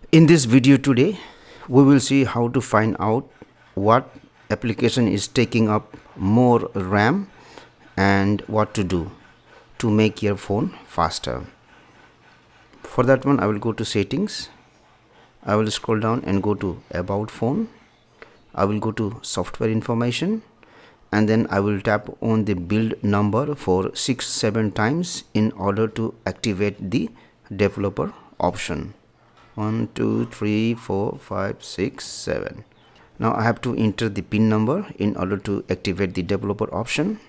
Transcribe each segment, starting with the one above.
In this video today, we will see how to find out what application is taking up more RAM and what to do to make your phone faster. For that one, I will go to settings. I will scroll down and go to about phone. I will go to software information, and then I will tap on the build number for 6-7 times in order to activate the developer option. 1 2 3 4 5 6 7. Now I have to enter the pin number in order to activate the developer option.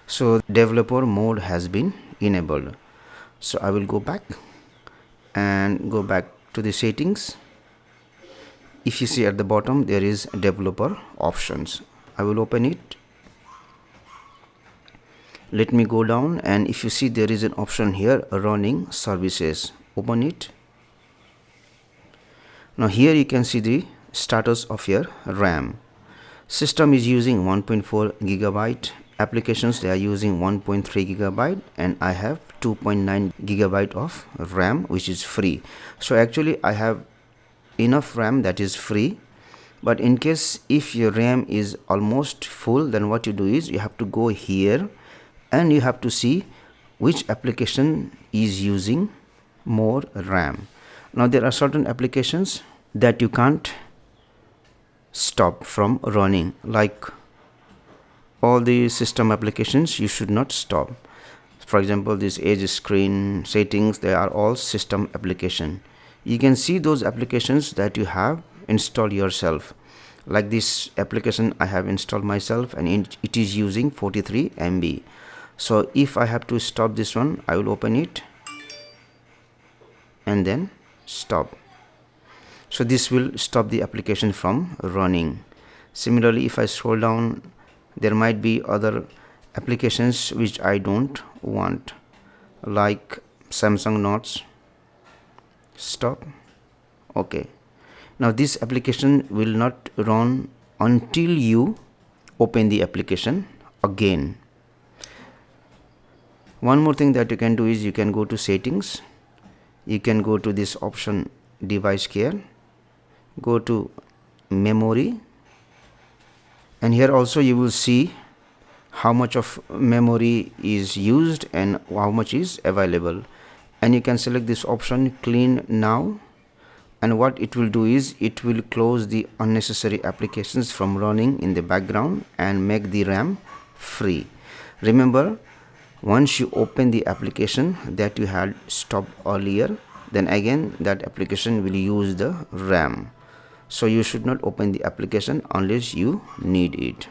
So developer mode has been enabled. So I will go back to the settings. If you see at the bottom, there is developer options. I will open it. Let me go down, and if you see, there is an option here, running services. Open it. Now here you can see the status of your RAM. System is using 1.4 gigabyte. Applications, they are using 1.3 gigabyte, and I have 2.9 gigabyte of RAM, which is free. So actually I have enough RAM that is free. But in case if your RAM is almost full, then what you do is you have to go here and you have to see which application is using more RAM. Now there are certain applications that you can't stop from running, like all the system applications you should not stop. For example, this edge screen settings, they are all system application. You can see those applications that you have installed yourself. Like this application I have installed myself, and it is using 43 MB. So if I have to stop this one, I will open it and then stop. So this will stop the application from running. Similarly, if I scroll down, there might be other applications which I don't want, like Samsung Notes. Stop. Okay. Now this application will not run until you open the application again. One more thing that you can do is you can go to settings. You can go to this option, device care. Go to memory, and here also you will see how much of memory is used and how much is available, and you can select this option, clean now, and what it will do is it will close the unnecessary applications from running in the background and make the RAM free. Remember, once you open the application that you had stopped earlier, then again that application will use the RAM. So you should not open the application unless you need it.